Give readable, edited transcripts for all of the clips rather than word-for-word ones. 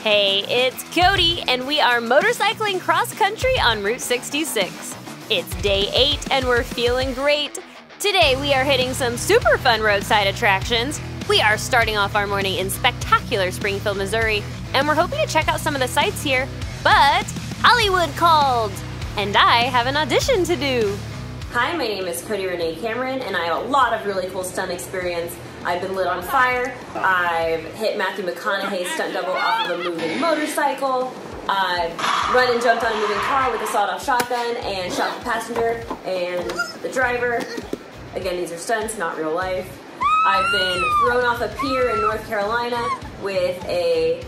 Hey, it's Cody, and we are motorcycling cross-country on Route 66. It's day 8, and we're feeling great. Today, we are hitting some super fun roadside attractions. We are starting off our morning in spectacular Springfield, Missouri, and we're hoping to check out some of the sights here, but Hollywood called, and I have an audition to do. Hi, my name is Cody Renee Cameron, and I have a lot of really cool stunt experience. I've been lit on fire, I've hit Matthew McConaughey's stunt double off of a moving motorcycle, I've run and jumped on a moving car with a sawed-off shotgun and shot the passenger and the driver. Again, these are stunts, not real life. I've been thrown off a pier in North Carolina with a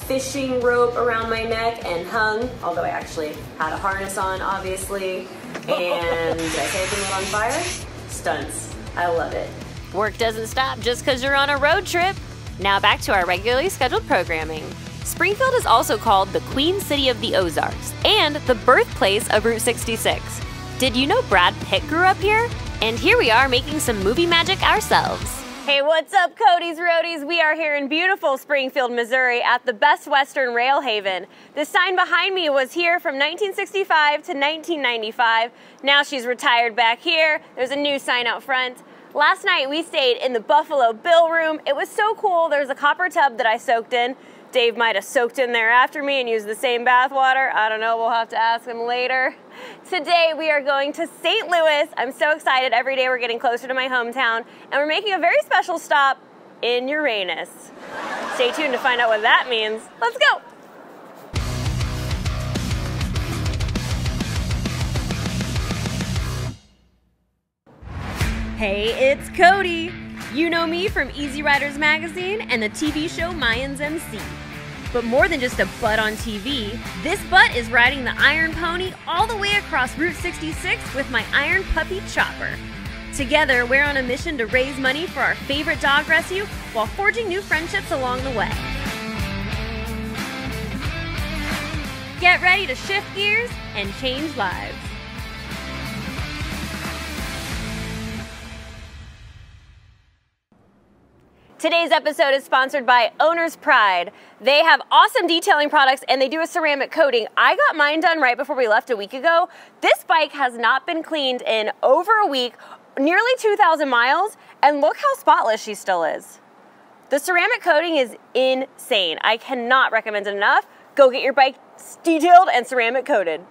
fishing rope around my neck and hung, although I actually had a harness on, obviously. And did I say I've been lit on fire? Stunts. I love it. Work doesn't stop just because you're on a road trip. Now back to our regularly scheduled programming. Springfield is also called the Queen City of the Ozarks and the birthplace of Route 66. Did you know Brad Pitt grew up here? And here we are making some movie magic ourselves. Hey, what's up, Cody's Roadies? We are here in beautiful Springfield, Missouri at the Best Western Rail Haven. The sign behind me was here from 1965 to 1995. Now she's retired back here. There's a new sign out front. Last night we stayed in the Buffalo Bill Room. It was so cool. There's a copper tub that I soaked in. Dave might have soaked in there after me and used the same bath water. I don't know, we'll have to ask him later. Today we are going to St. Louis. I'm so excited. Every day we're getting closer to my hometown, and we're making a very special stop in Uranus. Stay tuned to find out what that means. Let's go. Hey, it's Cody. You know me from Easy Riders Magazine and the TV show Mayans MC. But more than just a butt on TV, this butt is riding the Iron Pony all the way across Route 66 with my Iron Puppy Chopper. Together, we're on a mission to raise money for our favorite dog rescue while forging new friendships along the way. Get ready to shift gears and change lives. Today's episode is sponsored by Owner's Pride. They have awesome detailing products and they do a ceramic coating. I got mine done right before we left a week ago. This bike has not been cleaned in over a week, nearly 2,000 miles, and look how spotless she still is. The ceramic coating is insane. I cannot recommend it enough. Go get your bike detailed and ceramic coated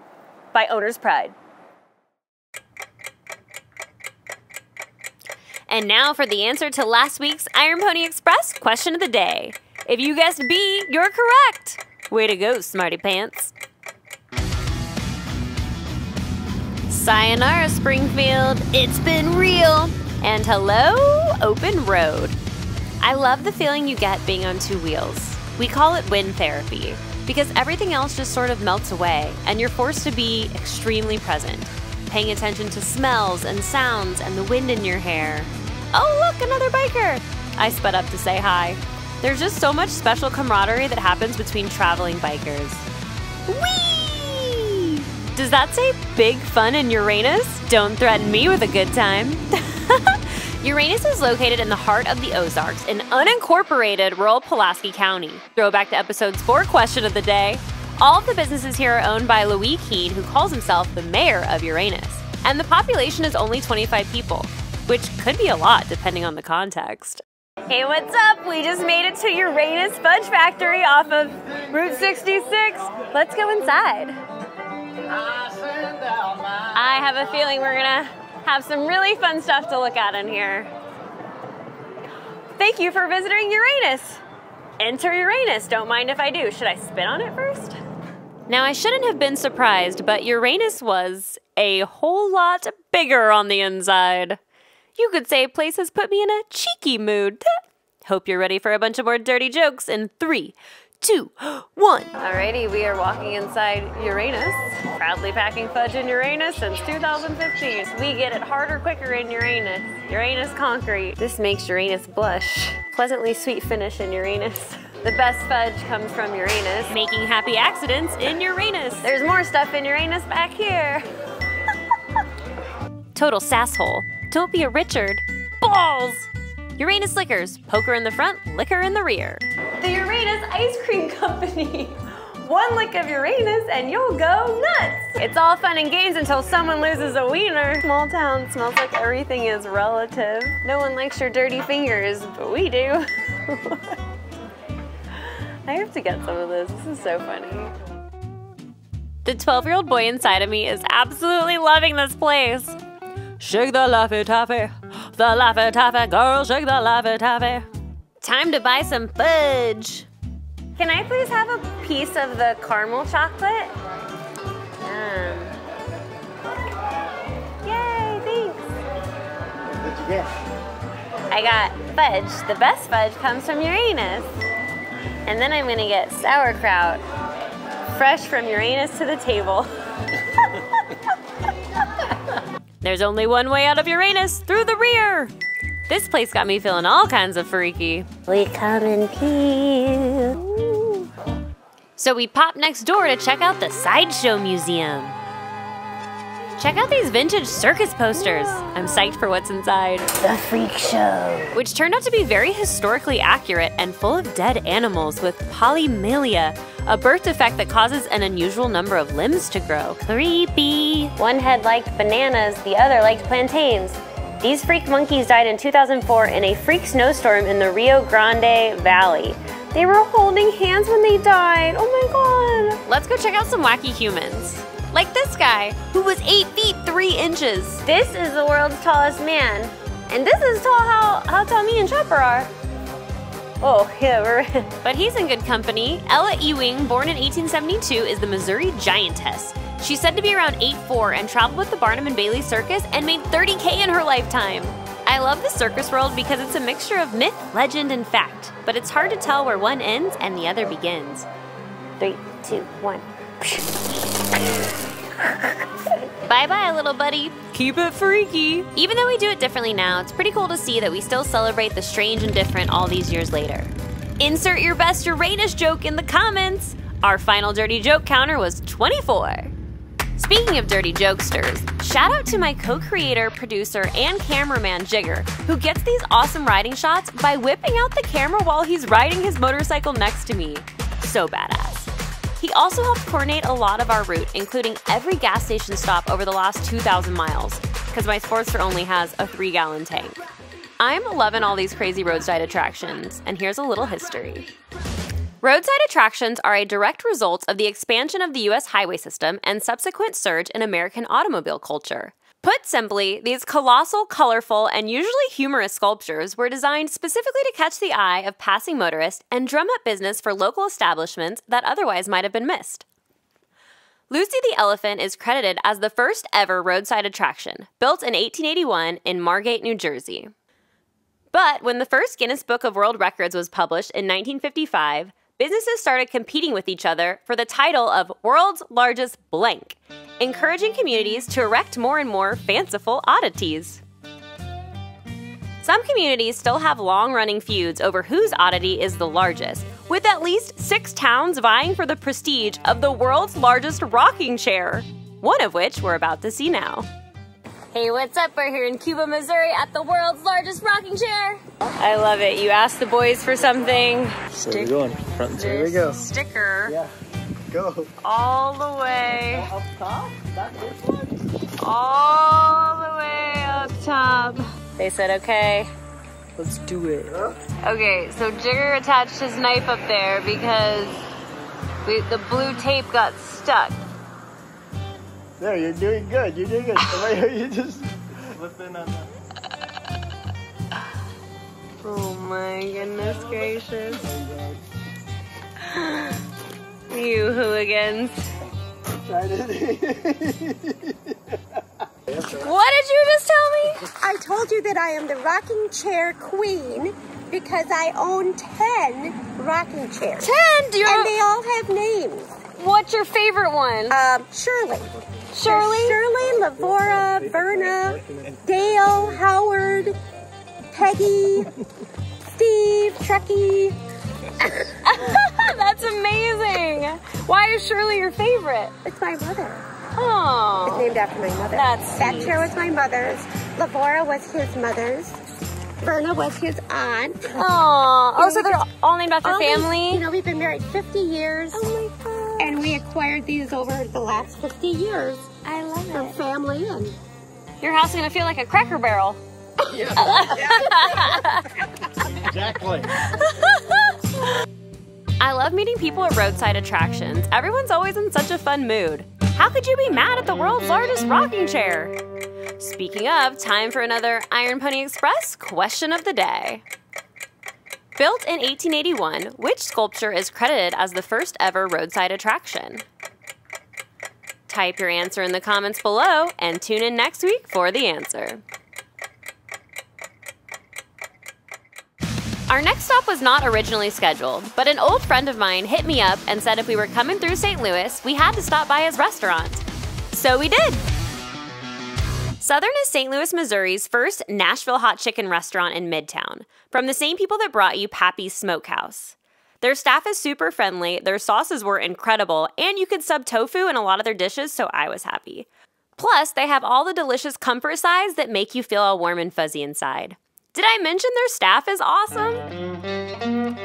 by Owner's Pride. And now for the answer to last week's Iron Pony Express question of the day. If you guessed B, you're correct. Way to go, smarty pants. Sayonara, Springfield. It's been real. And hello, open road. I love the feeling you get being on two wheels. We call it wind therapy because everything else just sort of melts away and you're forced to be extremely present, paying attention to smells and sounds and the wind in your hair. Oh, look, another biker! I sped up to say hi. There's just so much special camaraderie that happens between traveling bikers. Whee! Does that say big fun in Uranus? Don't threaten me with a good time. Uranus is located in the heart of the Ozarks in unincorporated rural Paolucci County. Throwback to episode's 4 question of the day. All of the businesses here are owned by Louis Keene, who calls himself the mayor of Uranus. And the population is only 25 people. Which could be a lot depending on the context. Hey, what's up? We just made it to Uranus Fudge Factory off of Route 66. Let's go inside. I have a feeling we're gonna have some really fun stuff to look at in here. Thank you for visiting Uranus. Enter Uranus. Don't mind if I do. Should I spit on it first? Now, I shouldn't have been surprised, but Uranus was a whole lot bigger on the inside. You could say place has put me in a cheeky mood. Hope you're ready for a bunch of more dirty jokes in 3, 2, 1. Alrighty, we are walking inside Uranus, proudly packing fudge in Uranus since 2015. We get it harder, quicker in Uranus. Uranus concrete. This makes Uranus blush. Pleasantly sweet finish in Uranus. The best fudge comes from Uranus, making happy accidents in Uranus. There's more stuff in Uranus back here. Total sasshole. Don't be a Richard. Balls! Uranus Liquors. Poker in the front, liquor in the rear. The Uranus Uranus Ice Cream Company. One lick of Uranus and you'll go nuts. It's all fun and games until someone loses a wiener. Small town smells like everything is relative. No one likes your dirty fingers, but we do. I have to get some of this. This is so funny. The 12-year-old boy inside of me is absolutely loving this place. Shake the Laffy Taffy, girl, shake the Laffy Taffy. Time to buy some fudge. Can I please have a piece of the caramel chocolate? Yay, thanks. What'd you get? I got fudge. The best fudge comes from Uranus. And then I'm gonna get sauerkraut, fresh from Uranus to the table. There's only one way out of Uranus, through the rear. This place got me feeling all kinds of freaky. We come in peace. So we popped next door to check out the Sideshow Museum. Check out these vintage circus posters. I'm psyched for what's inside. The Freak Show. Which turned out to be very historically accurate and full of dead animals with polymylia, a birth defect that causes an unusual number of limbs to grow. Creepy. One head liked bananas, the other liked plantains. These freak monkeys died in 2004 in a freak snowstorm in the Rio Grande Valley. They were holding hands when they died. Oh my god. Let's go check out some wacky humans. Like this guy, who was 8 feet 3 inches. This is the world's tallest man. And this is how tall me and Chopper are. Oh, yeah, but he's in good company. Ella Ewing, born in 1872, is the Missouri Giantess. She's said to be around 8'4" and traveled with the Barnum and Bailey Circus and made $30K in her lifetime. I love the circus world because it's a mixture of myth, legend, and fact, but it's hard to tell where one ends and the other begins. 3, 2, 1. Bye-bye, little buddy. Keep it freaky. Even though we do it differently now, it's pretty cool to see that we still celebrate the strange and different all these years later. Insert your best Uranus joke in the comments. Our final dirty joke counter was 24. Speaking of dirty jokesters, shout out to my co-creator, producer, and cameraman Jigger, who gets these awesome riding shots by whipping out the camera while he's riding his motorcycle next to me. So badass. He also helped coordinate a lot of our route, including every gas station stop over the last 2,000 miles, because my Sportster only has a 3-gallon tank. I'm loving all these crazy roadside attractions, and here's a little history. Roadside attractions are a direct result of the expansion of the U.S. highway system and subsequent surge in American automobile culture. Put simply, these colossal, colorful, and usually humorous sculptures were designed specifically to catch the eye of passing motorists and drum up business for local establishments that otherwise might have been missed. Lucy the Elephant is credited as the first ever roadside attraction, built in 1881 in Margate, New Jersey. But when the first Guinness Book of World Records was published in 1955, businesses started competing with each other for the title of World's Largest Blank, encouraging communities to erect more and more fanciful oddities. Some communities still have long-running feuds over whose oddity is the largest, with at least 6 towns vying for the prestige of the world's largest rocking chair, one of which we're about to see now. Hey, what's up? We're here in Cuba, Missouri at the world's largest rocking chair. I love it. You asked the boys for something. So we're going front and here we go. Sticker. Yeah, go. All the way. Up top? That this one? All the way up top. They said okay. Let's do it. Okay, so Jigger attached his knife up there because the blue tape got stuck. There, you're doing good. You're doing good. You just slip in on that. Oh my goodness gracious. You hooligans. What did you just tell me? I told you that I am the rocking chair queen because I own 10 rocking chairs. 10? And they all have names. What's your favorite one? Shirley. Shirley? There's Shirley, Lavora, Verna, Dale, Howard, Peggy, Steve, Truckee. That's amazing. Why is Shirley your favorite? It's my mother. Oh. It's named after my mother. That's that sweet. chair was my mother's. Lavora was his mother's. Verna was his aunt. Aww. Oh, so they're all named after family? You know, we've been married 50 years. Oh my god. And we acquired these over the last 50 years. I love From it. family and... Your house is gonna feel like a Cracker Barrel. Exactly. I love meeting people at roadside attractions. Everyone's always in such a fun mood. How could you be mad at the world's largest rocking chair? Speaking of, time for another Iron Pony Express question of the day. Built in 1881, which sculpture is credited as the first ever roadside attraction? Type your answer in the comments below and tune in next week for the answer. Our next stop was not originally scheduled, but an old friend of mine hit me up and said if we were coming through St. Louis, we had to stop by his restaurant. So we did! Southern is St. Louis, Missouri's first Nashville hot chicken restaurant in Midtown, from the same people that brought you Pappy's Smokehouse. Their staff is super friendly, their sauces were incredible, and you could sub tofu in a lot of their dishes, so I was happy. Plus, they have all the delicious comfort sides that make you feel all warm and fuzzy inside. Did I mention their staff is awesome?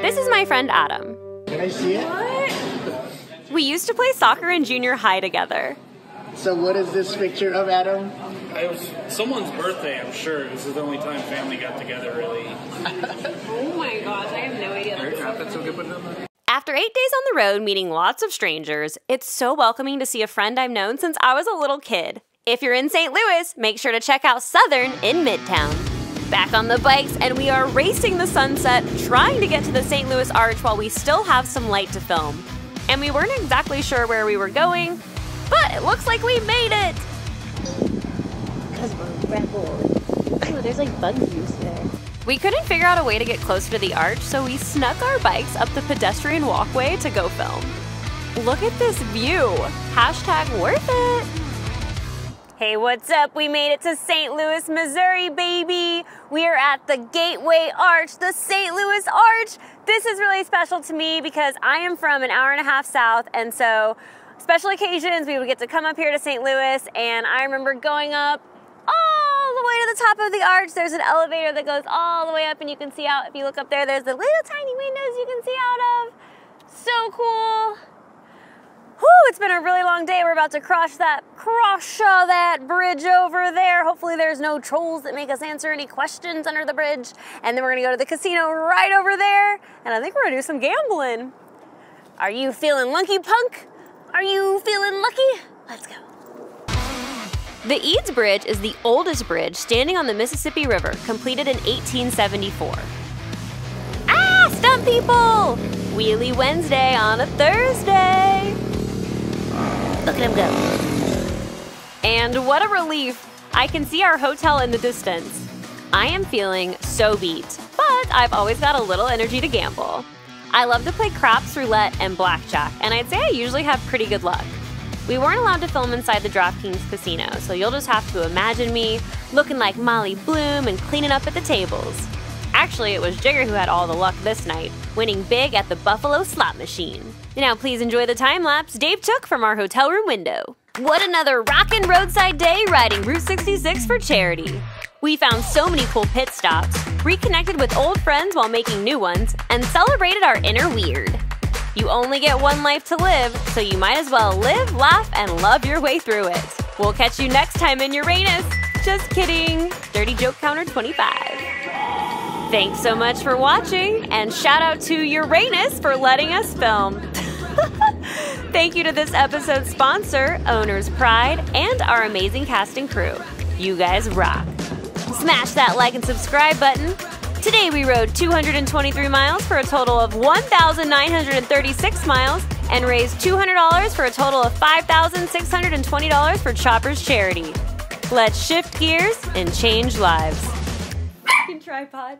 This is my friend Adam. Can I see it? What? We used to play soccer in junior high together. So what is this picture of Adam? It was someone's birthday, I'm sure. This is the only time family got together, really. Oh my gosh, I have no idea. After 8 days on the road meeting lots of strangers, it's so welcoming to see a friend I've known since I was a little kid. If you're in St. Louis, make sure to check out Southern in Midtown. Back on the bikes, and we are racing the sunset, trying to get to the St. Louis Arch while we still have some light to film. And we weren't exactly sure where we were going, but it looks like we made it! Because we're rebels. Oh, there's like bug juice there. We couldn't figure out a way to get closer to the arch, so we snuck our bikes up the pedestrian walkway to go film. Look at this view! Hashtag worth it! Hey, what's up? We made it to St. Louis, Missouri, baby! We are at the Gateway Arch, the St. Louis Arch! This is really special to me because I am from an hour and a half south, and so special occasions we would get to come up here to St. Louis, and I remember going up all the way to the top of the arch. There's an elevator that goes all the way up, and you can see out. If you look up there, there's the little tiny windows you can see out of. So cool! Whew, it's been a really long day. We're about to cross that bridge over there. Hopefully there's no trolls that make us answer any questions under the bridge. And then we're gonna go to the casino right over there. And I think we're gonna do some gambling. Are you feeling lucky, punk? Are you feeling lucky? Let's go. The Eads Bridge is the oldest bridge standing on the Mississippi River, completed in 1874. Ah, stump people! Wheelie Wednesday on a Thursday. Look at him go. And what a relief. I can see our hotel in the distance. I am feeling so beat, but I've always got a little energy to gamble. I love to play craps, roulette, and blackjack, and I'd say I usually have pretty good luck. We weren't allowed to film inside the DraftKings casino, so you'll just have to imagine me looking like Molly Bloom and cleaning up at the tables. Actually, it was Jigger who had all the luck this night, winning big at the Buffalo slot machine. Now please enjoy the time-lapse Dave took from our hotel room window. What another rockin' roadside day riding Route 66 for charity. We found so many cool pit stops, reconnected with old friends while making new ones, and celebrated our inner weird. You only get one life to live, so you might as well live, laugh, and love your way through it. We'll catch you next time in Uranus. Just kidding. Dirty joke counter 25. Thanks so much for watching, and shout out to Uranus for letting us film. Thank you to this episode's sponsor, Owner's Pride, and our amazing cast and crew. You guys rock. Smash that like and subscribe button. Today we rode 223 miles for a total of 1,936 miles and raised $200 for a total of $5,620 for Chopper's charity. Let's shift gears and change lives. Tripod.